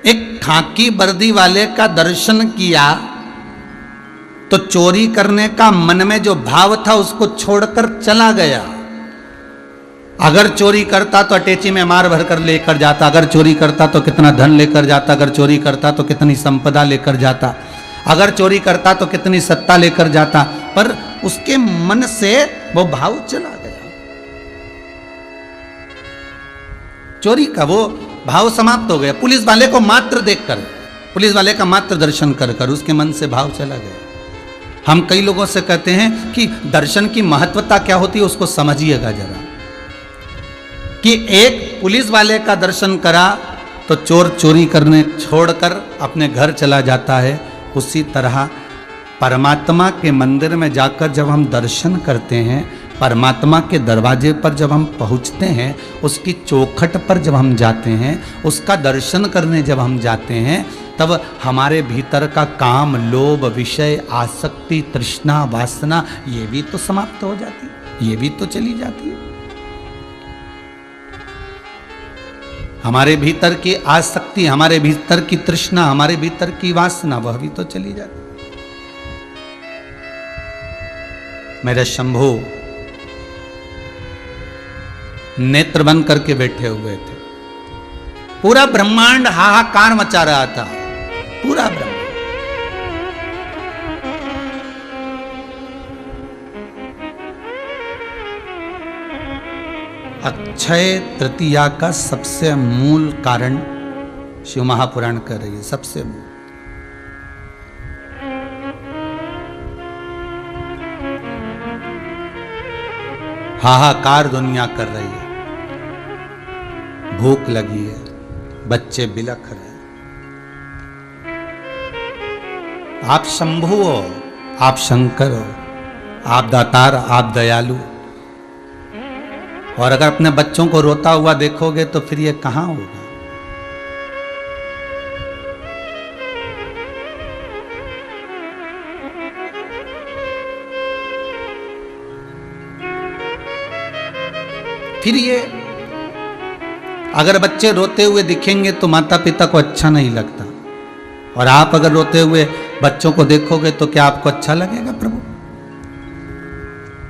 एक खाकी वर्दी वाले का दर्शन किया तो चोरी करने का मन में जो भाव था उसको छोड़कर चला गया। अगर चोरी करता तो अटैची में मार भर कर लेकर जाता, अगर चोरी करता तो कितना धन लेकर जाता, अगर चोरी करता तो कितनी संपदा लेकर जाता, अगर चोरी करता तो कितनी सत्ता लेकर जाता, पर उसके मन से वो भाव चला गया। चोरी का वो भाव समाप्त हो गया। पुलिस वाले को मात्र देखकर, पुलिस वाले का मात्र दर्शन कर कर उसके मन से भाव चला गया। हम कई लोगों से कहते हैं कि दर्शन की महत्वता क्या होती है, उसको समझिएगा जरा, कि एक पुलिस वाले का दर्शन करा तो चोर चोरी करने छोड़कर अपने घर चला जाता है। उसी तरह परमात्मा के मंदिर में जाकर जब हम दर्शन करते हैं, परमात्मा के दरवाजे पर जब हम पहुंचते हैं, उसकी चौखट पर जब हम जाते हैं, उसका दर्शन करने जब हम जाते हैं, तब हमारे भीतर का काम, लोभ, विषय, आसक्ति, तृष्णा, वासना ये भी तो समाप्त हो जाती है, ये भी तो चली जाती है। हमारे भीतर की आसक्ति, हमारे भीतर की तृष्णा, हमारे भीतर की वासना वह भी तो चली जाती। मेरे शंभू नेत्र बंद करके बैठे हुए थे। पूरा ब्रह्मांड हाहाकार मचा रहा था, पूरा ब्रह्मांड। अक्षय तृतीया का सबसे मूल कारण शिव महापुराण कर रही है, सबसे मूल। हाहाकार दुनिया कर रही है, भूख लगी है, बच्चे बिलख रहे हैं। आप शंभु हो, आप शंकर हो, आप दातार, आप दयालु। और अगर अपने बच्चों को रोता हुआ देखोगे तो फिर ये कहां होगा। फिर ये अगर बच्चे रोते हुए दिखेंगे तो माता पिता को अच्छा नहीं लगता, और आप अगर रोते हुए बच्चों को देखोगे तो क्या आपको अच्छा लगेगा। प्रभु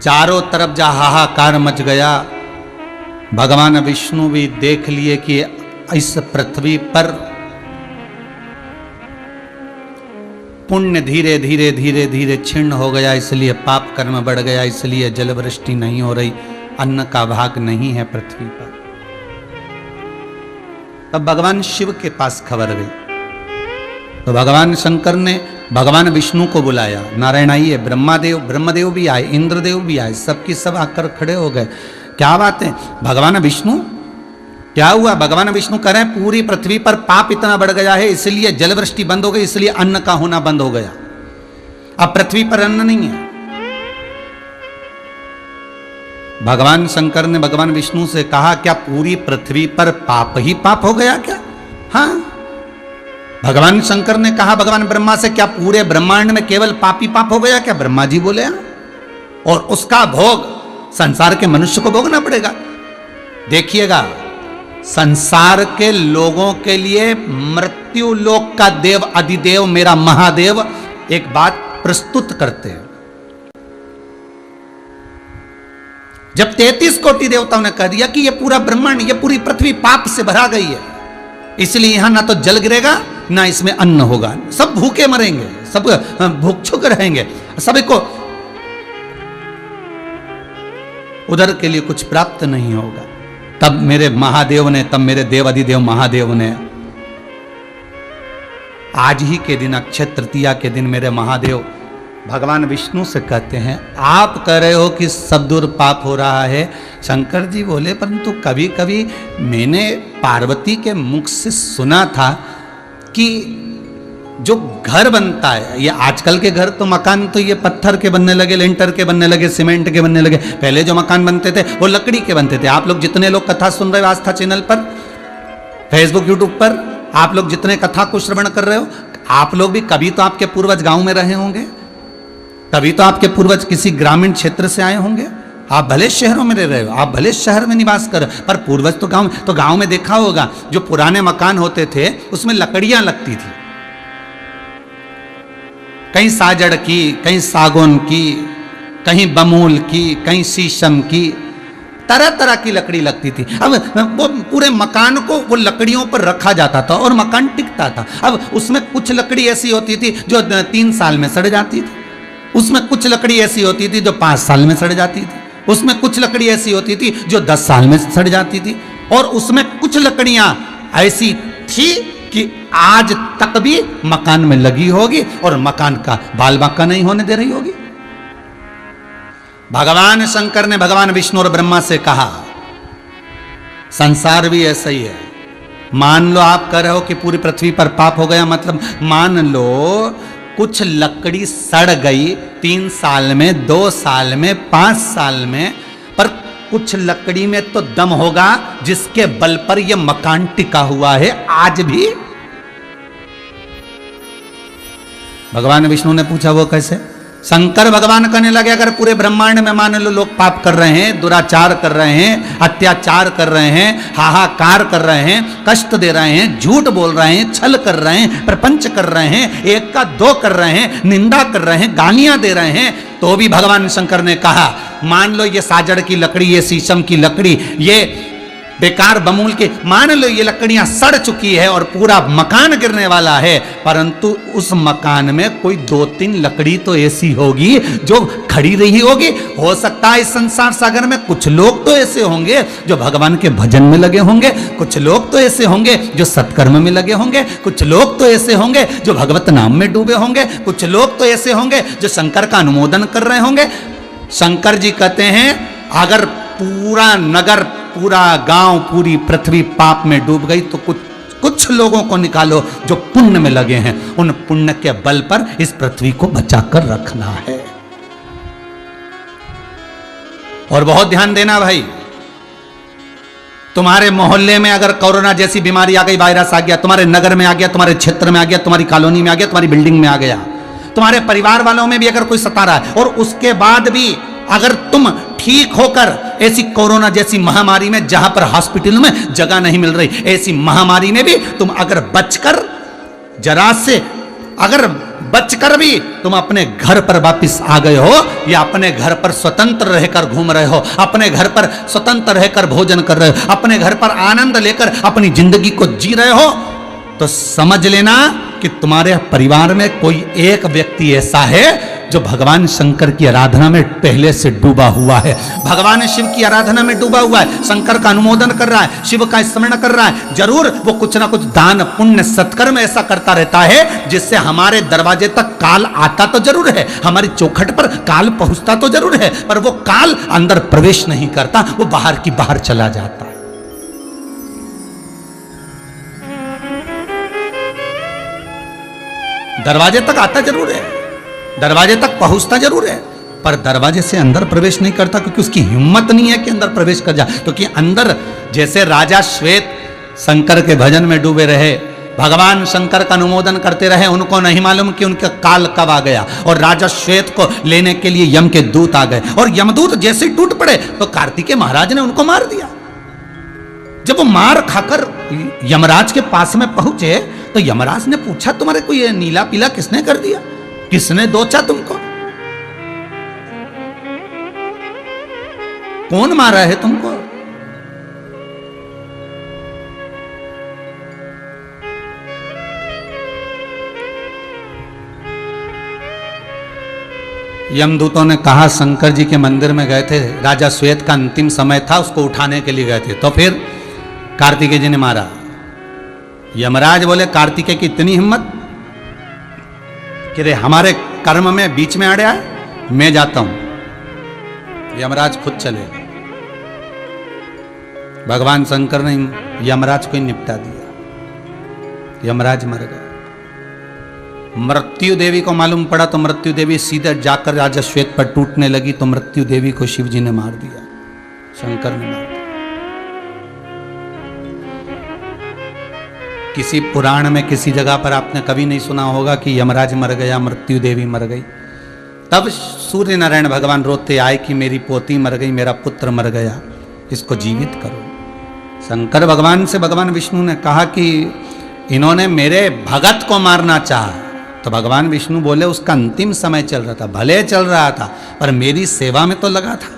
चारों तरफ जहां हाहाकार मच गया, भगवान विष्णु भी देख लिए कि इस पृथ्वी पर पुण्य धीरे धीरे धीरे धीरे क्षीण हो गया, इसलिए पाप कर्म बढ़ गया, इसलिए जलवृष्टि नहीं हो रही, अन्न का भाग नहीं है पृथ्वी पर। तब भगवान शिव के पास खबर गई, तो भगवान शंकर ने भगवान विष्णु को बुलाया। नारायण आइए, ब्रह्मदेव भी आए, इंद्रदेव भी आए, सबकी सब आकर खड़े हो गए। क्या बात है भगवान विष्णु, क्या हुआ? भगवान विष्णु कह रहे हैं पूरी पृथ्वी पर पाप इतना बढ़ गया है, इसलिए जलवृष्टि बंद हो गई, इसलिए अन्न का होना बंद हो गया, अब पृथ्वी पर अन्न नहीं है। भगवान शंकर ने भगवान विष्णु से कहा, क्या पूरी पृथ्वी पर पाप ही पाप हो गया क्या? हाँ। भगवान शंकर ने कहा भगवान ब्रह्मा से, क्या पूरे ब्रह्मांड में केवल पाप ही पाप हो गया क्या? ब्रह्मा जी बोले हाँ। और उसका भोग संसार के मनुष्य को भोगना पड़ेगा। देखिएगा, संसार के लोगों के लिए मृत्यु लोक का देव अधिदेव मेरा महादेव एक बात प्रस्तुत करते हैं। जब 33 कोटि देवताओं ने कह दिया कि ये पूरा ब्रह्मांड, ये पूरी पृथ्वी पाप से भरा गई है, इसलिए यहां ना तो जल गिरेगा ना इसमें अन्न होगा, सब भूखे मरेंगे, सब भूखचुक रहेंगे, सभी को उधर के लिए कुछ प्राप्त नहीं होगा। तब मेरे महादेव ने, तब मेरे देव अधिदेव महादेव ने आज ही के दिन, अक्षय तृतीया के दिन, मेरे महादेव भगवान विष्णु से कहते हैं, आप कह रहे हो कि सब दूर पाप हो रहा है। शंकर जी बोले, परंतु कभी कभी मैंने पार्वती के मुख से सुना था कि जो घर बनता है, ये आजकल के घर तो मकान तो ये पत्थर के बनने लगे, लेंटर के बनने लगे, सीमेंट के बनने लगे, पहले जो मकान बनते थे वो लकड़ी के बनते थे। आप लोग जितने लोग कथा सुन रहे हो आस्था चैनल पर, फेसबुक, यूट्यूब पर, आप लोग जितने कथा को श्रवण कर रहे हो, आप लोग भी कभी तो आपके पूर्वज गांव में रहे होंगे, कभी तो आपके पूर्वज किसी ग्रामीण क्षेत्र से आए होंगे, आप भले शहरों में रह रहे हो, आप भले शहर में निवास कर, पर पूर्वज तो गांव में देखा होगा, जो पुराने मकान होते थे उसमें लकड़ियां लगती थी, कहीं साजड़ की, कहीं सागौन की, कहीं बमूल की, कहीं शीशम की, तरह तरह की लकड़ी लगती थी। अब वो पूरे मकान को वो लकड़ियों पर रखा जाता था और मकान टिकता था। अब उसमें कुछ लकड़ी ऐसी होती थी जो 3 साल में सड़ जाती थी, उसमें कुछ लकड़ी ऐसी होती थी जो 5 साल में सड़ जाती थी, उसमें कुछ लकड़ी ऐसी होती थी जो 10 साल में सड़ जाती थी, और उसमें कुछ लकड़ियां ऐसी थी कि आज तक भी मकान में लगी होगी और मकान का बाल बांका नहीं होने दे रही होगी। भगवान शंकर ने भगवान विष्णु और ब्रह्मा से कहा, संसार भी ऐसा ही है। मान लो आप कह रहे हो कि पूरी पृथ्वी पर पाप हो गया, मतलब मान लो कुछ लकड़ी सड़ गई 3 साल में, 2 साल में, 5 साल में, पर कुछ लकड़ी में तो दम होगा जिसके बल पर यह मकान टिका हुआ है आज भी। भगवान विष्णु ने पूछा वो कैसे? शंकर भगवान कहने लगे, अगर पूरे ब्रह्मांड में मान लो लोग पाप कर रहे हैं, दुराचार कर रहे हैं, अत्याचार कर रहे हैं, हाहाकार कर रहे हैं, कष्ट दे रहे हैं, झूठ बोल रहे हैं, छल कर रहे हैं, प्रपंच कर रहे हैं, 1 का 2 कर रहे हैं, निंदा कर रहे हैं, गालियां दे रहे हैं, तो भी भगवान शंकर ने कहा, मान लो ये साजड़ की लकड़ी, ये शीशम की लकड़ी, ये बेकार बमूल के, मान लो ये लकड़ियां सड़ चुकी है और पूरा मकान गिरने वाला है, परंतु उस मकान में कोई 2-3 लकड़ी तो ऐसी होगी जो खड़ी रही होगी। हो सकता है इस संसार सागर में कुछ लोग तो ऐसे होंगे जो भगवान के भजन में लगे होंगे, कुछ लोग तो ऐसे होंगे जो सत्कर्म में लगे होंगे, कुछ लोग तो ऐसे होंगे जो भगवत नाम में डूबे होंगे, कुछ लोग तो ऐसे होंगे जो शंकर का अनुमोदन कर रहे होंगे। शंकर जी कहते हैं, अगर पूरा नगर, पूरा गांव, पूरी पृथ्वी पाप में डूब गई तो कुछ लोगों को निकालो जो पुण्य में लगे हैं, उन पुण्य के बल पर इस पृथ्वी को बचाकर रखना है। और बहुत ध्यान देना भाई, तुम्हारे मोहल्ले में अगर कोरोना जैसी बीमारी आ गई, वायरस आ गया, तुम्हारे नगर में आ गया, तुम्हारे क्षेत्र में आ गया, तुम्हारी कॉलोनी में आ गया, तुम्हारी बिल्डिंग में आ गया, तुम्हारे परिवार वालों में भी अगर कोई सता रहा है, और उसके बाद भी अगर तुम ठीक होकर ऐसी कोरोना जैसी महामारी में, जहां पर हॉस्पिटल में जगह नहीं मिल रही, ऐसी महामारी में भी तुम अगर बचकर, जरा से अगर बचकर भी तुम अपने घर पर वापस आ गए हो, या अपने घर पर स्वतंत्र रहकर घूम रहे हो, अपने घर पर स्वतंत्र रहकर भोजन कर रहे हो, अपने घर पर आनंद लेकर अपनी जिंदगी को जी रहे हो, तो समझ लेना कि तुम्हारे परिवार में कोई एक व्यक्ति ऐसा है जो भगवान शंकर की आराधना में पहले से डूबा हुआ है, भगवान शिव की आराधना में डूबा हुआ है, शंकर का अनुमोदन कर रहा है, शिव का स्मरण कर रहा है। जरूर वो कुछ ना कुछ दान पुण्य सत्कर्म ऐसा करता रहता है जिससे हमारे दरवाजे तक काल आता तो जरूर है, हमारी चौखट पर काल पहुंचता तो जरूर है, पर वो काल अंदर प्रवेश नहीं करता, वो बाहर की बाहर चला जाता है। दरवाजे तक आता जरूर है, दरवाजे तक पहुंचता जरूर है, पर दरवाजे से अंदर प्रवेश नहीं करता, क्योंकि उसकी हिम्मत नहीं है कि अंदर प्रवेश कर जाए। क्योंकि अंदर, जैसे राजा श्वेत शंकर के भजन में डूबे रहे, भगवान शंकर का अनुमोदन करते रहे, उनको नहीं मालूम कि उनका काल कब आ गया, और राजा श्वेत को लेने के लिए यम के दूत आ गए, और यमदूत जैसे ही टूट पड़े तो कार्तिकेय महाराज ने उनको मार दिया। जब वो मार खाकर यमराज के पास में पहुंचे तो यमराज ने पूछा, तुम्हारे को ये नीला पीला किसने कर दिया, किसने दोचा तुमको, कौन मारा है तुमको? यमदूतों ने कहा, शंकर जी के मंदिर में गए थे, राजा श्वेत का अंतिम समय था, उसको उठाने के लिए गए थे, तो फिर कार्तिकेय जी ने मारा। यमराज बोले, कार्तिकेय की इतनी हिम्मत कि रे हमारे कर्म में बीच में आ गया है, मैं जाता हूं। यमराज खुद चले, भगवान शंकर ने यमराज को ही निपटा दिया, यमराज मर गए। मृत्यु देवी को मालूम पड़ा तो मृत्यु देवी सीधे जाकर राजा श्वेत पर टूटने लगी, तो मृत्यु देवी को शिव जी ने मार दिया, शंकर ने मार दिया। किसी पुराण में किसी जगह पर आपने कभी नहीं सुना होगा कि यमराज मर गया, मृत्यु देवी मर गई। तब सूर्य नारायण भगवान रोते आए कि मेरी पोती मर गई, मेरा पुत्र मर गया, इसको जीवित करो। शंकर भगवान से भगवान विष्णु ने कहा कि इन्होंने मेरे भगत को मारना चाहा। तो भगवान विष्णु बोले उसका अंतिम समय चल रहा था, भले चल रहा था, पर मेरी सेवा में तो लगा था।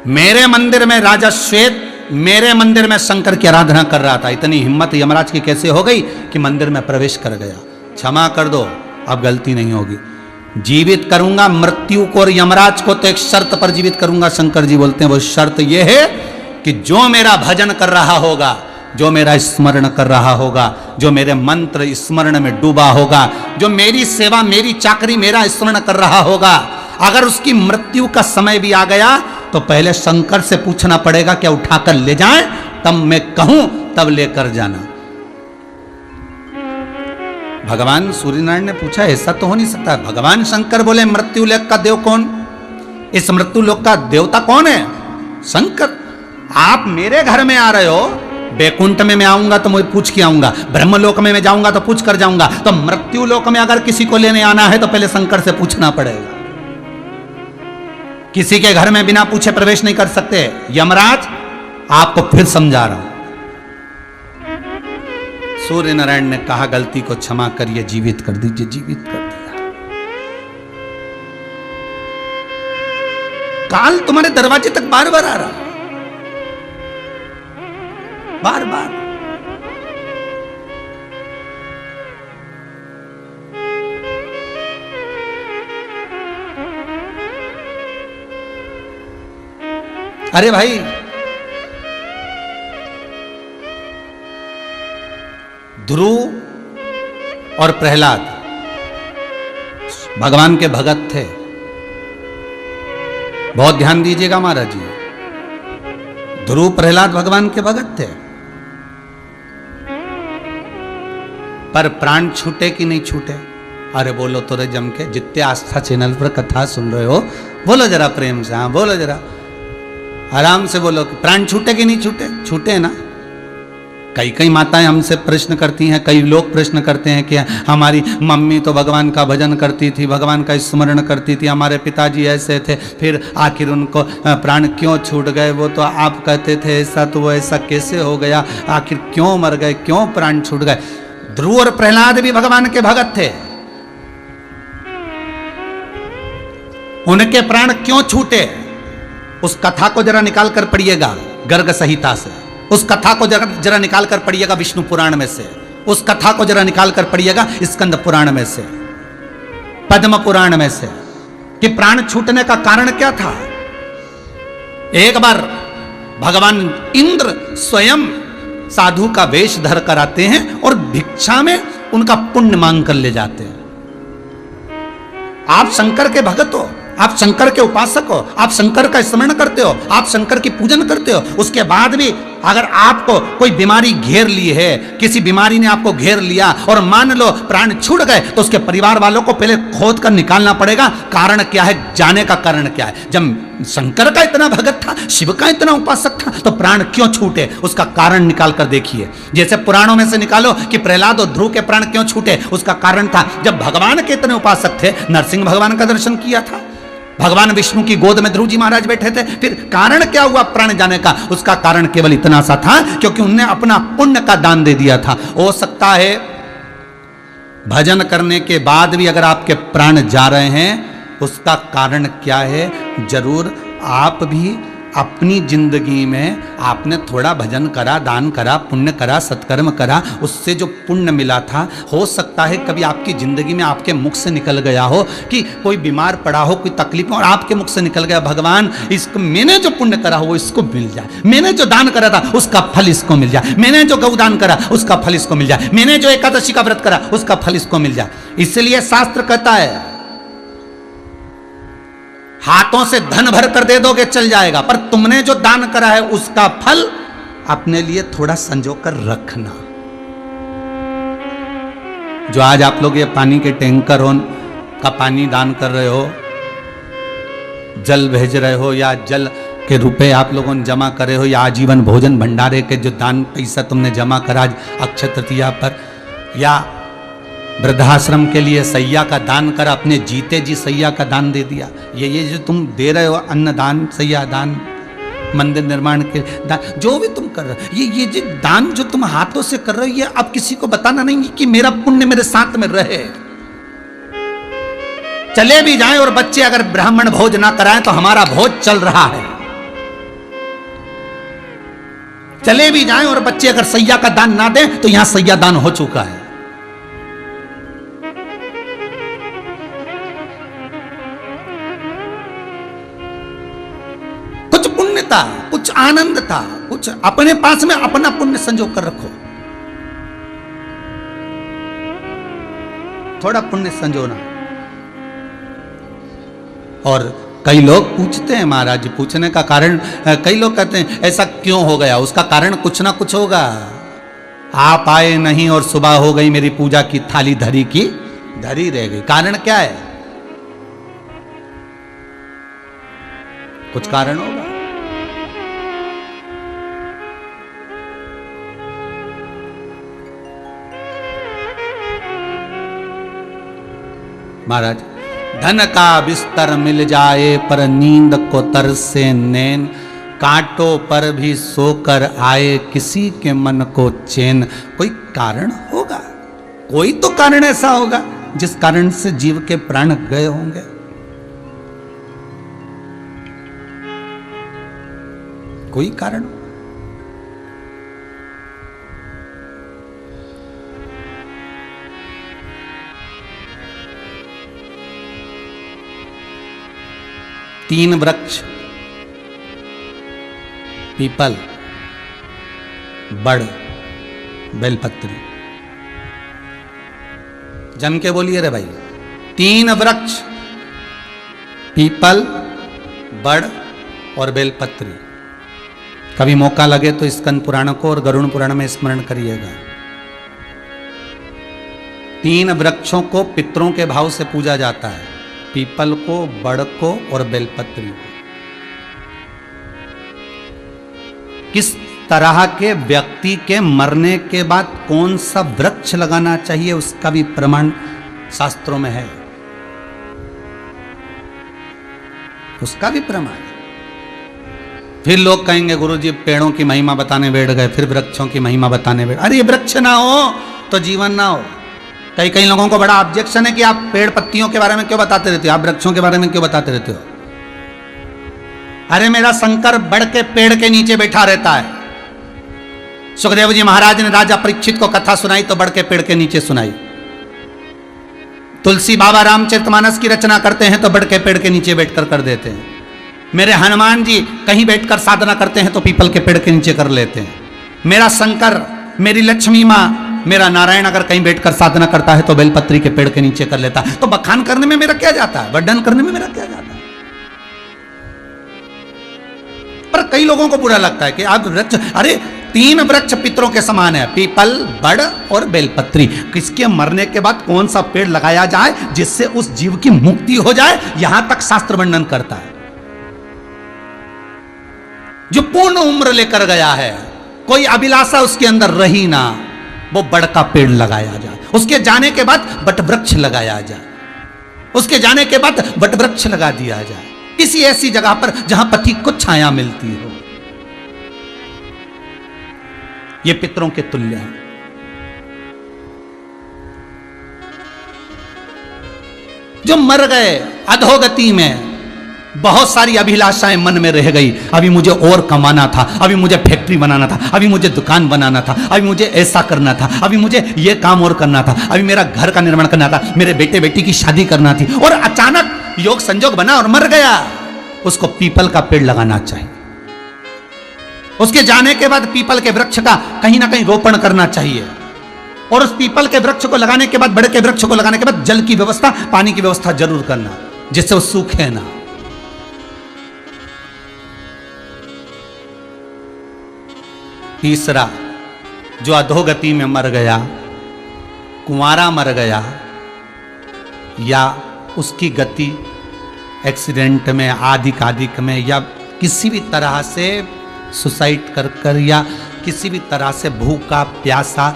मेरे मंदिर में राजा श्वेत मेरे मंदिर में शंकर की आराधना कर रहा था। इतनी हिम्मत यमराज की कैसे हो गई कि मंदिर में प्रवेश कर गया। क्षमा कर दो, अब गलती नहीं होगी। जीवित करूंगा मृत्यु को और यमराज को, तो एक शर्त पर जीवित करूंगा। शंकर जी बोलते हैं वो शर्त यह है कि जो मेरा भजन कर रहा होगा, जो मेरा स्मरण कर रहा होगा, जो मेरे मंत्र स्मरण में डूबा होगा, जो मेरी सेवा मेरी चाकरी मेरा स्मरण कर रहा होगा, अगर उसकी मृत्यु का समय भी आ गया तो पहले शंकर से पूछना पड़ेगा क्या उठाकर ले जाएं, तब मैं कहूं तब लेकर जाना। भगवान सूर्यनारायण ने पूछा ऐसा तो हो नहीं सकता। भगवान शंकर बोले मृत्यु लोक का देव कौन? इस मृत्यु लोक का देवता कौन है? शंकर। आप मेरे घर में आ रहे हो, बैकुंठ में मैं आऊंगा तो मैं पूछ के आऊंगा, ब्रह्मलोक में मैं जाऊंगा तो पूछ कर जाऊंगा, तो मृत्यु लोक में अगर किसी को लेने आना है तो पहले शंकर से पूछना पड़ेगा। किसी के घर में बिना पूछे प्रवेश नहीं कर सकते। यमराज आपको फिर समझा रहा हूं। सूर्य नारायण ने कहा गलती को क्षमा करिए, जीवित कर दीजिए। जीवित कर दिया। काल तुम्हारे दरवाजे तक बार बार आ रहा, बार बार। अरे भाई, ध्रुव और प्रहलाद भगवान के भगत थे। बहुत ध्यान दीजिएगा महाराज जी। ध्रुव प्रहलाद भगवान के भगत थे, पर प्राण छूटे कि नहीं छूटे? अरे बोलो तो रे जम के, जितने आस्था चैनल पर कथा सुन रहे हो बोलो जरा प्रेम से। हाँ बोलो जरा, आराम से बोलो कि प्राण छूटे कि नहीं छूटे? छूटे ना। कई कई माताएं हमसे प्रश्न करती हैं, कई लोग प्रश्न करते हैं कि हमारी मम्मी तो भगवान का भजन करती थी, भगवान का स्मरण करती थी, हमारे पिताजी ऐसे थे, फिर आखिर उनको प्राण क्यों छूट गए? वो तो आप कहते थे ऐसा, तो वो ऐसा कैसे हो गया? आखिर क्यों मर गए, क्यों प्राण छूट गए? ध्रुव और प्रहलाद भी भगवान के भगत थे। उनके प्राण क्यों छूटे? उस कथा को जरा निकाल कर पढ़िएगा गर्ग संहिता से, उस कथा को जरा निकाल कर पढ़िएगा विष्णु पुराण में से, उस कथा को जरा निकाल कर पढ़िएगा स्कंद पुराण में से, पद्म पुराण में से, कि प्राण छूटने का कारण क्या था। एक बार भगवान इंद्र स्वयं साधु का वेश धर कर आते हैं और भिक्षा में उनका पुण्य मांग कर ले जाते हैं। आप शंकर के भगत हो, आप शंकर के उपासक हो, आप शंकर का स्मरण करते हो, आप शंकर की पूजन करते हो, उसके बाद भी अगर आपको कोई बीमारी घेर ली है, किसी बीमारी ने आपको घेर लिया और मान लो प्राण छूट गए, तो उसके परिवार वालों को पहले खोद कर निकालना पड़ेगा कारण क्या है, जाने का कारण क्या है। जब शंकर का इतना भगत था, शिव का इतना उपासक था, तो प्राण क्यों छूटे उसका कारण निकाल कर देखिए। जैसे पुराणों में से निकालो कि प्रहलाद और ध्रुव के प्राण क्यों छूटे, उसका कारण था जब भगवान के इतने उपासक थे, नरसिंह भगवान का दर्शन किया था, भगवान विष्णु की गोद में ध्रुव जी महाराज बैठे थे, फिर कारण क्या हुआ प्राण जाने का? उसका कारण केवल इतना सा था क्योंकि उनने अपना पुण्य का दान दे दिया था। हो सकता है भजन करने के बाद भी अगर आपके प्राण जा रहे हैं, उसका कारण क्या है? जरूर आप भी अपनी जिंदगी में आपने थोड़ा भजन करा, दान करा, पुण्य करा, सत्कर्म करा, उससे जो पुण्य मिला था, हो सकता है कभी आपकी जिंदगी में आपके मुख से निकल गया हो कि कोई बीमार पड़ा हो, कोई तकलीफ में, और आपके मुख से निकल गया भगवान इसको मैंने जो पुण्य करा हो वो इसको मिल जाए, मैंने जो दान करा था उसका फल इसको मिल जाए, मैंने जो गौदान करा उसका फल इसको मिल जाए, मैंने जो एकादशी का व्रत करा उसका फल इसको मिल जाए। इसलिए शास्त्र कहता है हाथों से धन भर कर दे दोगे चल जाएगा, पर तुमने जो दान करा है उसका फल अपने लिए थोड़ा संजो कर रखना। जो आज आप लोग ये पानी के टैंकर का पानी दान कर रहे हो, जल भेज रहे हो, या जल के रुपए आप लोगों ने जमा करे हो, या आजीवन भोजन भंडारे के जो दान पैसा तुमने जमा करा आज अक्षय तृतीया पर, या वृद्धाश्रम के लिए सैया का दान कर, अपने जीते जी सैया का दान दे दिया। ये जो तुम दे रहे हो, अन्न दान, सैया दान, मंदिर निर्माण के दान, जो भी तुम कर रहे हो, ये जो दान जो तुम हाथों से कर रहे हो, ये अब किसी को बताना नहीं कि मेरा पुण्य मेरे साथ में रहे। चले भी जाएं और बच्चे अगर ब्राह्मण भोज ना कराएं तो हमारा भोज चल रहा है। चले भी जाएं और बच्चे अगर सैया का दान ना दें तो यहां सैया दान हो चुका है। कुछ पुण्य था, कुछ आनंद था, कुछ अपने पास में अपना पुण्य संजो कर रखो। थोड़ा पुण्य संजोना। और कई लोग पूछते हैं महाराज जी, पूछने का कारण, कई लोग कहते हैं ऐसा क्यों हो गया, उसका कारण कुछ ना कुछ होगा। आप आए नहीं और सुबह हो गई, मेरी पूजा की थाली धरी की धरी रह गई। कारण क्या है? कुछ कारण होगा। महाराज, धन का बिस्तर मिल जाए पर नींद को तरसे नैन, कांटों पर भी सोकर आए किसी के मन को चैन। कोई कारण होगा, कोई तो कारण ऐसा होगा जिस कारण से जीव के प्राण गए होंगे। कोई कारण। तीन वृक्ष, पीपल, बड़, बेलपत्री। जम के बोलिए रे भाई। तीन वृक्ष, पीपल, बड़ और बेलपत्री। कभी मौका लगे तो स्कंद पुराण को और गरुड़ पुराण में स्मरण करिएगा। तीन वृक्षों को पितरों के भाव से पूजा जाता है, पीपल को, बड़ को और बेलपत्री को। किस तरह के व्यक्ति के मरने के बाद कौन सा वृक्ष लगाना चाहिए उसका भी प्रमाण शास्त्रों में है, उसका भी प्रमाण। फिर लोग कहेंगे गुरुजी पेड़ों की महिमा बताने बैठ गए, फिर वृक्षों की महिमा बताने बैठ। अरे ये वृक्ष ना हो तो जीवन ना हो। कई लोगों को बड़ा ऑब्जेक्शन है कि आप पेड़ पत्तियों के बारे में क्यों बताते रहते हो, आप वृक्षों के बारे में क्यों बताते रहते हो। अरे मेरा शंकर बड़ के पेड़ के नीचे बैठा रहता है। सुखदेव जी महाराज ने राजा परीक्षित को कथा सुनाई तो बड़ के पेड़ के नीचे सुनाई। तुलसी बाबा रामचरितमानस की रचना करते हैं तो बड़ के पेड़ के नीचे बैठकर कर देते हैं। मेरे हनुमान जी कहीं बैठकर साधना करते हैं तो पीपल के पेड़ के नीचे कर लेते हैं। मेरा शंकर, मेरी लक्ष्मी माँ, मेरा नारायण अगर कहीं बैठकर साधना करता है तो बेलपत्री के पेड़ के नीचे कर लेता है। तो बखान करने में मेरा क्या जाता है, वर्णन करने में मेरा क्या जाता है। पर कई लोगों को बुरा लगता है कि आप वृक्ष, अरे तीन वृक्ष पितरों के समान है, पीपल, बड़ और बेलपत्री। किसके मरने के बाद कौन सा पेड़ लगाया जाए जिससे उस जीव की मुक्ति हो जाए, यहां तक शास्त्र वर्णन करता है। जो पूर्ण उम्र लेकर गया है, कोई अभिलाषा उसके अंदर रही ना, वो बड़ का पेड़ लगाया जाए। उसके जाने के बाद बट वृक्ष लगाया जाए। उसके जाने के बाद बट वृक्ष लगा दिया जाए किसी ऐसी जगह पर जहां पति को छाया मिलती हो। ये पितरों के तुल्य है। जो मर गए अधोगति में, बहुत सारी अभिलाषाएं मन में रह गई। अभी मुझे और कमाना था, अभी मुझे फैक्ट्री बनाना था, अभी मुझे दुकान बनाना था, अभी मुझे ऐसा करना था, अभी मुझे ये काम और करना था, अभी मेरा घर का निर्माण करना था, मेरे बेटे बेटी की शादी करना थी, और अचानक योग संजोग बना और मर गया। उसको पीपल का पेड़ लगाना चाहिए। उसके जाने के बाद पीपल के वृक्ष का कहीं ना कहीं रोपण करना चाहिए। और उस पीपल के वृक्ष को लगाने के बाद, बड़े के वृक्ष को लगाने के बाद जल की व्यवस्था, पानी की व्यवस्था जरूर करना, जिससे वो सूखे ना। तीसरा, जो अधोगति में मर गया, कुंवारा मर गया, या उसकी गति एक्सीडेंट में, आदिक में, या किसी भी तरह से सुसाइड कर या किसी भी तरह से भूखा प्यासा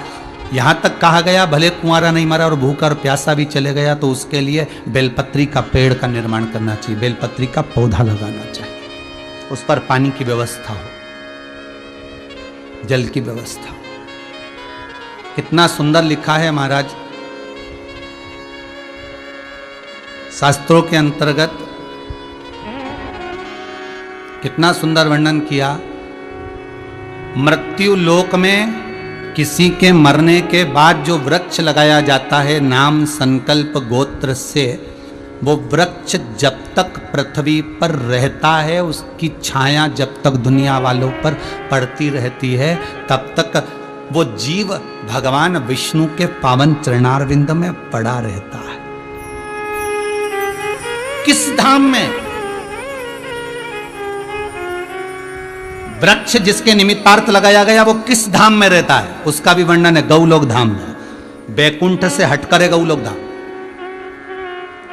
यहां तक कहा गया भले कुंवारा नहीं मरा और भूखा और प्यासा भी चले गया तो उसके लिए बेलपत्री का पेड़ का निर्माण करना चाहिए, बेलपत्री का पौधा लगाना चाहिए, उस पर पानी की व्यवस्था हो, जल की व्यवस्था हो। कितना सुंदर लिखा है महाराज शास्त्रों के अंतर्गत, कितना सुंदर वर्णन किया। मृत्यु लोक में किसी के मरने के बाद जो वृक्ष लगाया जाता है नाम संकल्प गोत्र से, वो वृक्ष जब तक पृथ्वी पर रहता है, उसकी छाया जब तक दुनिया वालों पर पड़ती रहती है, तब तक वो जीव भगवान विष्णु के पावन चरणारविंद में पड़ा रहता है। किस धाम में? वृक्ष जिसके निमित्तार्थ लगाया गया वो किस धाम में रहता है, उसका भी वर्णन है गौलोक धाम में। बैकुंठ से हटकर है गौलोक धाम।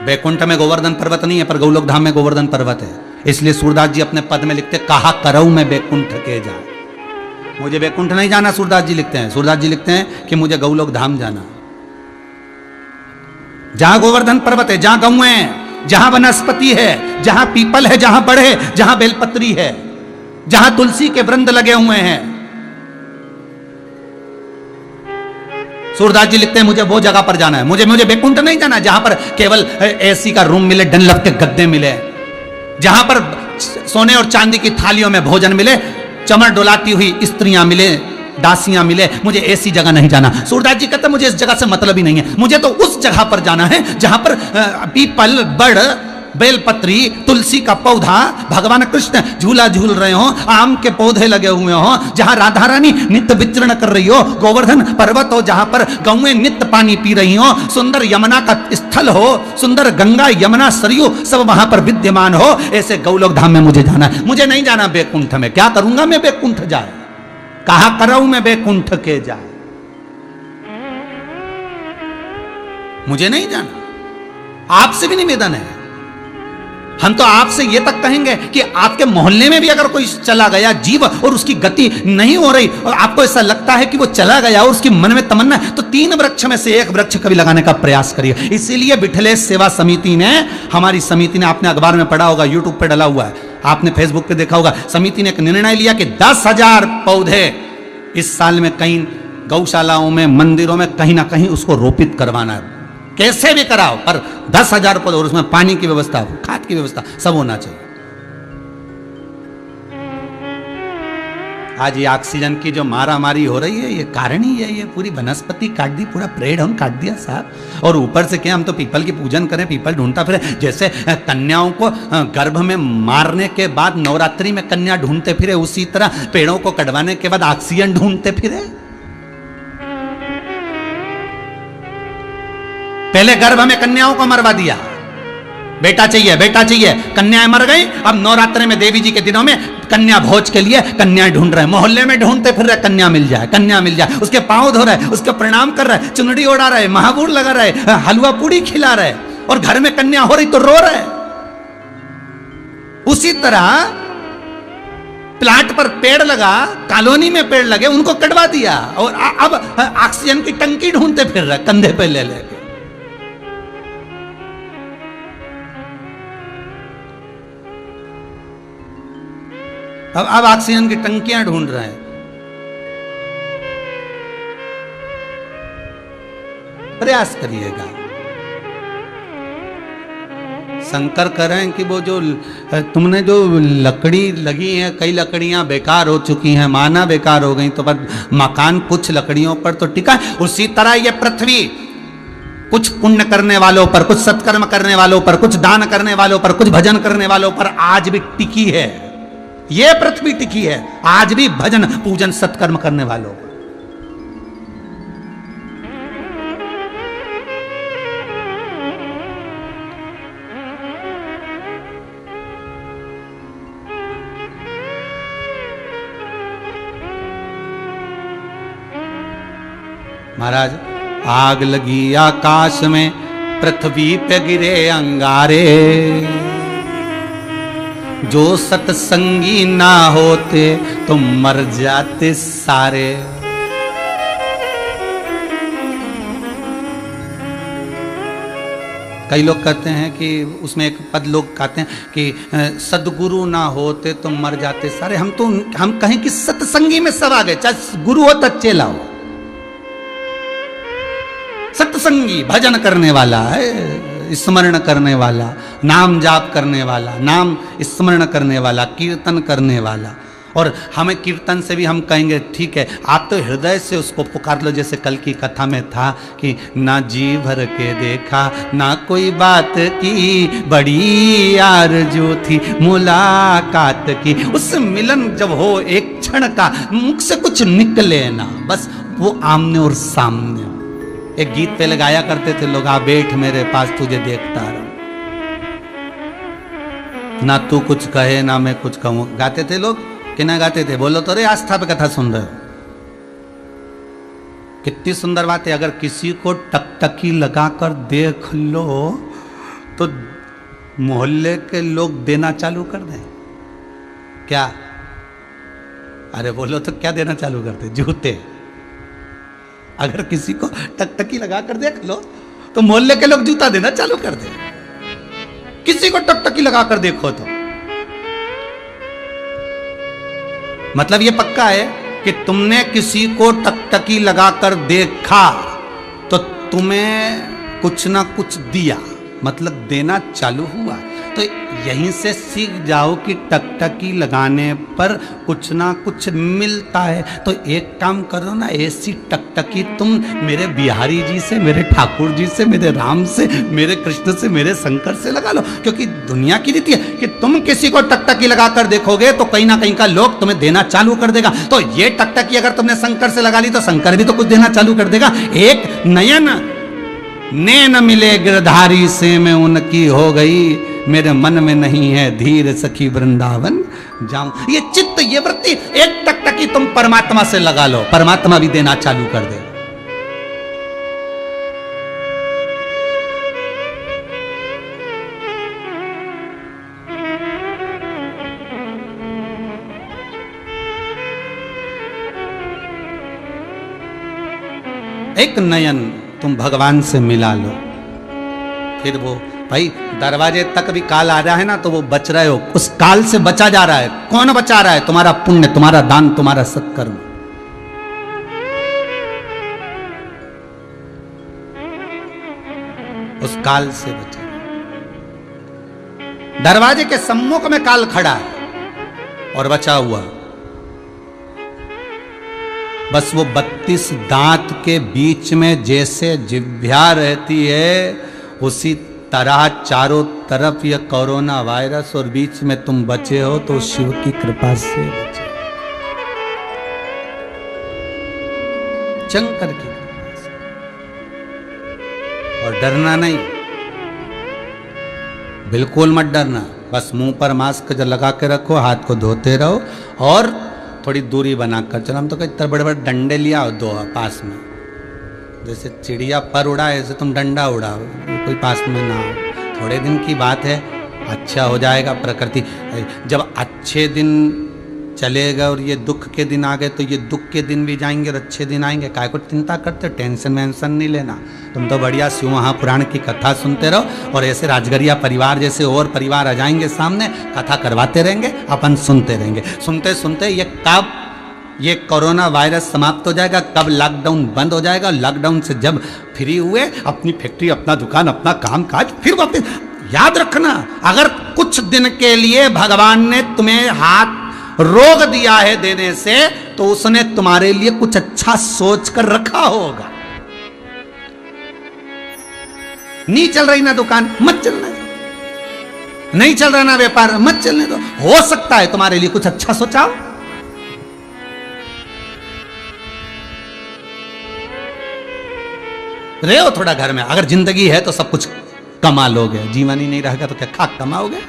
बैकुंठ में गोवर्धन पर्वत नहीं है, पर गौलोक धाम में गोवर्धन पर्वत है। इसलिए सूरदास जी अपने पद में लिखते कहा करऊ में बैकुंठ के जाए। मुझे बैकुंठ नहीं जाना, सूरदास जी लिखते हैं। सूरदास जी लिखते हैं कि मुझे गौलोक धाम जाना, जहां गोवर्धन पर्वत है, जहां गौ है, जहां वनस्पति है, जहां पीपल है, जहां बड़ है, जहां बेलपत्री है, जहां तुलसी के वृंद लगे हुए हैं। सूरदास जी लिखते हैं मुझे वो जगह पर जाना है, मुझे बैकुंठ नहीं जाना जहां पर केवल एसी का रूम मिले, डनलप के गद्दे मिले, जहां पर सोने और चांदी की थालियों में भोजन मिले, चमर डोलाती हुई स्त्रियां मिले, दासियां मिले। मुझे ऐसी जगह नहीं जाना। सूरदास जी कहते मुझे इस जगह से मतलब ही नहीं है, मुझे तो उस जगह पर जाना है जहां पर पीपल, बड़, बेलपत्री, तुलसी का पौधा, भगवान कृष्ण झूला झूल रहे हो, आम के पौधे लगे हुए हो, जहां राधा रानी नित्य विचरण कर रही हो, गोवर्धन पर्वत हो जहां पर गौएं नित्य पानी पी रही हो, सुंदर यमुना का स्थल हो, सुंदर गंगा यमुना सरयू सब वहां पर विद्यमान हो, ऐसे गौलोक धाम में मुझे जाना है। मुझे नहीं जाना बैकुंठ में। क्या करूंगा मैं बैकुंठ जाए? कहा करऊं मैं बैकुंठ के जाए? मुझे नहीं जाना। आपसे भी निवेदन है, हम तो आपसे ये तक कहेंगे कि आपके मोहल्ले में भी अगर कोई चला गया जीव और उसकी गति नहीं हो रही और आपको ऐसा लगता है कि वो चला गया और उसकी मन में तमन्ना है, तो 3 वृक्ष में से 1 वृक्ष कभी लगाने का प्रयास करिए। इसीलिए विठलेश सेवा समिति ने, हमारी समिति ने, आपने अखबार में पढ़ा होगा, यूट्यूब पे डला हुआ है, आपने फेसबुक पे देखा होगा, समिति ने एक निर्णय लिया कि 10,000 पौधे इस साल में कहीं गौशालाओं में, मंदिरों में कहीं ना कहीं उसको रोपित करवाना है। कैसे भी कराओ, पर 10,000 पौधे, और उसमें पानी की व्यवस्था, खाद की व्यवस्था सब होना चाहिए। आज ये ऑक्सीजन की जो मारामारी हो रही है, ये कारण ही है, ये पूरी वनस्पति काट दी, पूरा पेड़ हम काट दिया साहब। और ऊपर से क्या हम तो पीपल की पूजन करें, पीपल ढूंढता फिरे, जैसे कन्याओं को गर्भ में मारने के बाद नवरात्रि में कन्या ढूंढते फिरे, उसी तरह पेड़ों को कटवाने के बाद ऑक्सीजन ढूंढते फिरे। पहले गर्भ में कन्याओं को मरवा दिया, बेटा चाहिए, बेटा चाहिए, कन्याएं मर गई। अब नवरात्रि में देवी जी के दिनों में कन्या भोज के लिए कन्याएं ढूंढ रहे हैं, मोहल्ले में ढूंढते फिर रहे, कन्या मिल जाए, कन्या मिल जाए। उसके पांव धो रहे, उसको प्रणाम कर रहे, चुनरी ओढ़ा रहे, महाबूर लगा रहे, हलवा पूड़ी खिला रहे, और घर में कन्या हो रही तो रो रहे। उसी तरह प्लाट पर पेड़ लगा, कॉलोनी में पेड़ लगे, उनको कटवा दिया, और अब ऑक्सीजन की टंकी ढूंढते फिर रहे कंधे पे ले लेके। अब ऑक्सीजन की टंकियां ढूंढ रहे हैं। प्रयास करिएगा। शंकर कह रहे हैं कि वो जो तुमने जो लकड़ी लगी है, कई लकड़ियां बेकार हो चुकी हैं, माना बेकार हो गई, तो पर मकान कुछ लकड़ियों पर तो टिका है। उसी तरह ये पृथ्वी कुछ पुण्य करने वालों पर, कुछ सत्कर्म करने वालों पर, कुछ दान करने वालों पर, कुछ भजन करने वालों पर आज भी टिकी है। ये पृथ्वी टिकी है आज भी भजन पूजन सत्कर्म करने वालों पर। महाराज, आग लगी आकाश में, पृथ्वी पे गिरे अंगारे, जो सत्संगी ना होते तो मर जाते सारे। कई लोग कहते हैं कि उसमें एक पद लोग कहते हैं कि सदगुरु ना होते तो मर जाते सारे। हम कहें कि सत्संगी में सब आ गए, चाहे गुरु हो तो चेला हो। सत्संगी भजन करने वाला है, स्मरण करने वाला, नाम जाप करने वाला, नाम स्मरण करने वाला, कीर्तन करने वाला। और हमें कीर्तन से भी हम कहेंगे ठीक है, आप तो हृदय से उसको पुकार लो। जैसे कल की कथा में था कि ना जी भर के देखा ना कोई बात की, बड़ी आरज़ू थी मुलाकात की। उस मिलन जब हो एक क्षण का, मुख से कुछ निकले ना, बस वो आमने और सामने। एक गीत पहले गाया करते थे लोग, आ बैठ मेरे पास तुझे देखता रहूं, ना तू कुछ कहे ना मैं कुछ कहूं। गाते थे लोग कि ना गाते थे? बोलो तो रे, आस्था पे कथा सुन रहे हो। कितनी सुंदर बात है। अगर किसी को टकटकी लगाकर देख लो तो मोहल्ले के लोग देना चालू कर दें क्या? अरे बोलो तो क्या देना चालू कर दे? जूते। अगर किसी को टकटकी लगाकर देख लो तो मोहल्ले के लोग जूता देना चालू कर दे। किसी को टकटकी लगाकर देखो तो मतलब ये पक्का है कि तुमने किसी को टकटकी लगाकर देखा तो तुम्हें कुछ ना कुछ दिया, मतलब देना चालू हुआ। तो यहीं से सीख जाओ कि टकटकी लगाने पर कुछ ना कुछ मिलता है। तो एक काम करो ना, ऐसी टकटकी तुम मेरे बिहारी जी से, मेरे ठाकुर जी से, मेरे राम से, मेरे कृष्ण से, मेरे शंकर से लगा लो। क्योंकि दुनिया की रीति है कि तुम किसी को टकटकी लगाकर देखोगे तो कहीं ना कहीं का लोग तुम्हें देना चालू कर देगा। तो ये टकटकी अगर तुमने शंकर से लगा ली तो शंकर भी तो कुछ देना चालू कर देगा। एक नयन नैन मिले गिरधारी से मैं उनकी हो गई, मेरे मन में नहीं है धीर सखी वृंदावन जाऊं। ये चित्त, ये वृत्ति, एक टकटकी तुम परमात्मा से लगा लो, परमात्मा भी देना चालू कर दे। एक नयन तुम भगवान से मिला लो, फिर वो भाई दरवाजे तक भी काल आ रहा है ना तो वो बच रहे हो, उस काल से बचा जा रहा है। कौन बचा रहा है? तुम्हारा पुण्य, तुम्हारा दान, तुम्हारा सत्कर्म। उस काल से बचा। दरवाजे के सम्मुख में काल खड़ा है और बचा हुआ, बस वो 32 दांत के बीच में जैसे जिह्वा रहती है उसी तरह चारों तरफ ये कोरोना वायरस और बीच में तुम बचे हो तो शिव की कृपा से बचे, शंकर की कृपा से। और डरना नहीं, बिल्कुल मत डरना। बस मुंह पर मास्क जो लगा के रखो, हाथ को धोते रहो और थोड़ी दूरी बनाकर चलो। हम तो कई बड़े बड़े डंडे लिया हो दो पास में, जैसे चिड़िया पर उड़ा ऐसे तुम डंडा उड़ाओ, कोई पास में ना हो। थोड़े दिन की बात है, अच्छा हो जाएगा प्रकृति। जब अच्छे दिन चलेगा और ये दुख के दिन आ गए तो ये दुख के दिन भी जाएंगे और अच्छे दिन आएंगे। काय को चिंता करते? टेंशन वेंशन नहीं लेना। तुम तो बढ़िया शिव महापुराण की कथा सुनते रहो और ऐसे राजगरिया परिवार जैसे और परिवार आ जाएंगे सामने, कथा करवाते रहेंगे, अपन सुनते रहेंगे। सुनते सुनते ये कब ये कोरोना वायरस समाप्त हो जाएगा, कब लॉकडाउन बंद हो जाएगा, लॉकडाउन से जब फ्री हुए अपनी फैक्ट्री, अपना दुकान, अपना काम काज, फिर वापस। याद रखना, अगर कुछ दिन के लिए भगवान ने तुम्हें हाथ रोक दिया है देने से तो उसने तुम्हारे लिए कुछ अच्छा सोच कर रखा होगा। नहीं चल रही ना दुकान, मत चलने दो। नहीं चल रहा ना व्यापार, मत चलने दो। हो सकता है तुम्हारे लिए कुछ अच्छा सोचाओ। रहे हो थोड़ा घर में, अगर जिंदगी है तो सब कुछ कमा लोगे, जीवन ही नहीं रहेगा तो क्या खाक कमाओगे?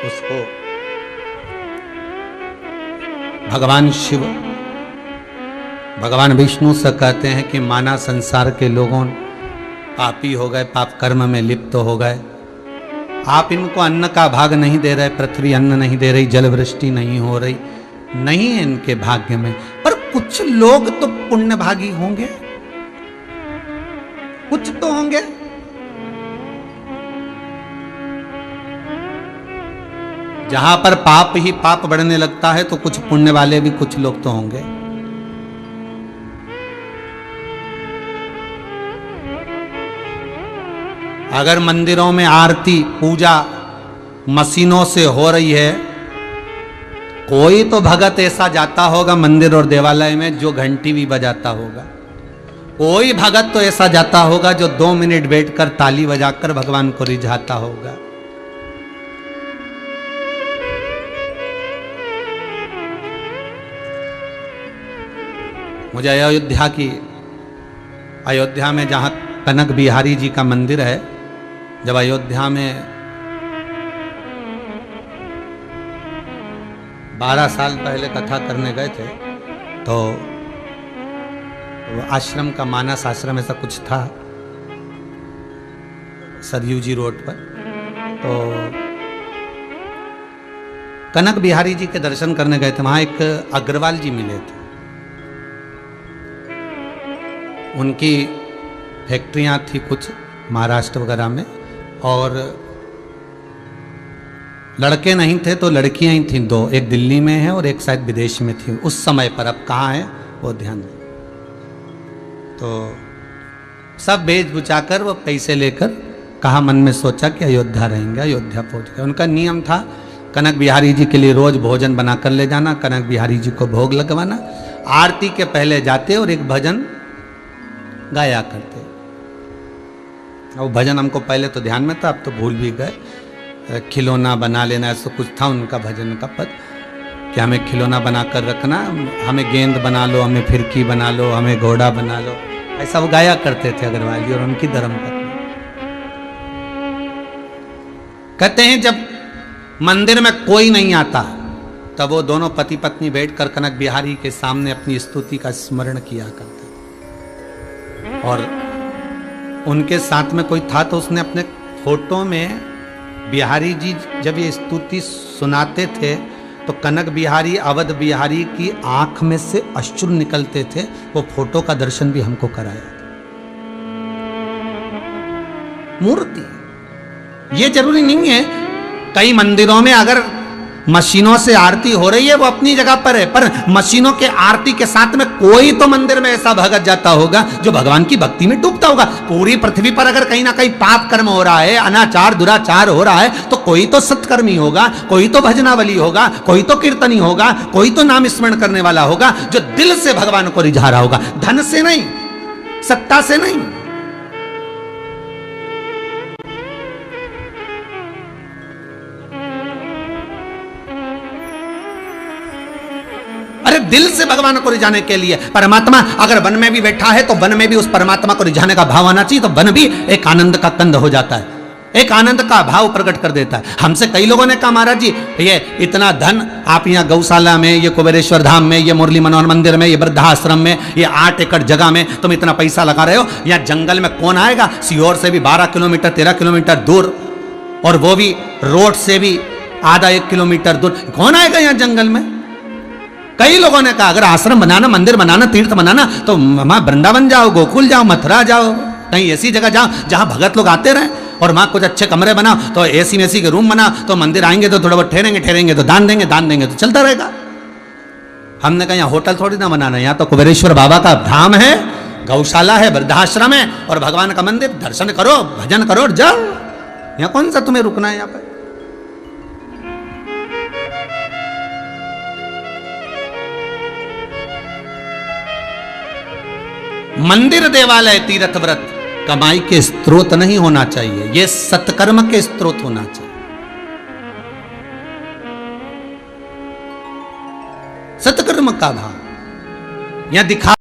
उसको भगवान शिव, भगवान विष्णु से कहते हैं कि माना संसार के लोगों पापी हो गए, पाप कर्म में लिप्त हो गए। आप इनको अन्न का भाग नहीं दे रहे, पृथ्वी अन्न नहीं दे रही, जल वृष्टि नहीं हो रही, नहीं है इनके भाग्य में। पर कुछ लोग तो पुण्य भागी होंगे, कुछ तो होंगे। जहां पर पाप ही पाप बढ़ने लगता है तो कुछ पुण्य वाले भी कुछ लोग तो होंगे। अगर मंदिरों में आरती पूजा मशीनों से हो रही है, कोई तो भगत ऐसा जाता होगा मंदिर और देवालय में जो घंटी भी बजाता होगा। कोई भगत तो ऐसा जाता होगा जो 2 मिनट बैठकर ताली बजाकर भगवान को रिझाता होगा। मुझे अयोध्या में जहां कनक बिहारी जी का मंदिर है, जब अयोध्या में 12 साल पहले कथा करने गए थे तो आश्रम का मानस आश्रम ऐसा कुछ था सरयू जी रोड पर, तो कनक बिहारी जी के दर्शन करने गए थे। वहां एक अग्रवाल जी मिले थे, उनकी फैक्ट्रियां थी कुछ महाराष्ट्र वगैरह में, और लड़के नहीं थे तो लड़कियां ही थीं 2, एक दिल्ली में है और एक शायद विदेश में थी उस समय पर। अब कहाँ है वो ध्यान दें। तो सब बेच बुचाकर वो पैसे लेकर कहा, मन में सोचा कि अयोध्या रहेंगे, अयोध्या पहुंच गए। उनका नियम था कनक बिहारी जी के लिए रोज भोजन बनाकर ले जाना, कनक बिहारी जी को भोग लगवाना, आरती के पहले जाते और एक भजन गाया करते। वो भजन हमको पहले तो ध्यान में था, अब तो भूल भी गए। खिलौना बना लेना ऐसा कुछ था उनका भजन का पद, कि हमें खिलौना बनाकर रखना, हमें गेंद बना लो, हमें फिरकी बना लो, हमें घोड़ा बना लो, ऐसा वो गाया करते थे अग्रवाल जी और उनकी धर्मपत्नी। कहते हैं जब मंदिर में कोई नहीं आता तब वो दोनों पति पत्नी बैठकर कनक बिहारी के सामने अपनी स्तुति का स्मरण किया करते। और उनके साथ में कोई था तो उसने अपने फोटो में बिहारी जी जब ये स्तुति सुनाते थे तो कनक बिहारी अवध बिहारी की आंख में से अश्रु निकलते थे। वो फोटो का दर्शन भी हमको कराया। मूर्ति ये जरूरी नहीं है, कई मंदिरों में अगर मशीनों से आरती हो रही है वो अपनी जगह पर है, पर मशीनों के आरती के साथ में कोई तो मंदिर में ऐसा भगत जाता होगा जो भगवान की भक्ति में डूबता होगा। पूरी पृथ्वी पर अगर कहीं ना कहीं पाप कर्म हो रहा है, अनाचार दुराचार हो रहा है, तो कोई तो सत्कर्मी होगा, कोई तो भजनावली होगा, कोई तो कीर्तनी होगा, कोई तो नाम स्मरण करने वाला होगा जो दिल से भगवान को रिझा रहा होगा, धन से नहीं, सत्ता से नहीं। अरे दिल से भगवान को रिझाने के लिए परमात्मा अगर वन में भी बैठा है तो वन में भी उस परमात्मा को रिझाने का भाव आना चाहिए, तो वन भी एक आनंद का कंद हो जाता है, एक आनंद का भाव प्रकट कर देता है। हमसे कई लोगों ने कहा महाराज जी ये इतना धन आप यहाँ गौशाला में, ये कुबेरेश्वर धाम में, ये मुरली मनोहर मंदिर में, ये वृद्धाश्रम में, ये 8 एकड़ जगह में तुम इतना पैसा लगा रहे हो, यहाँ जंगल में कौन आएगा? सीहोर से भी 12 किलोमीटर 13 किलोमीटर दूर, और वो भी रोड से भी आधा 1 किलोमीटर दूर, कौन आएगा यहाँ जंगल में? कई लोगों ने कहा अगर आश्रम बनाना, मंदिर बनाना, तीर्थ बनाना तो वहां वृंदावन जाओ, गोकुल जाओ, मथुरा जाओ, कहीं ऐसी जगह जाओ जहां भगत लोग आते रहे, और वहां कुछ अच्छे कमरे बनाओ, तो एसी में एसी के रूम बनाओ, तो मंदिर आएंगे तो थोड़ा बहुत ठहरेंगे तो दान देंगे तो चलता रहेगा। हमने कहा यहाँ होटल थोड़ी ना बनाना, यहाँ तो कुबेरेश्वर बाबा का धाम है, गौशाला है, वृद्धाश्रम है और भगवान का मंदिर, दर्शन करो, भजन करो और जाओ। यहाँ कौन सा तुम्हें रुकना है यहाँ पे? मंदिर, देवालय, तीर्थ व्रत कमाई के स्रोत नहीं होना चाहिए, यह सत्कर्म के स्रोत होना चाहिए। सत्कर्म का भाव यहां दिखा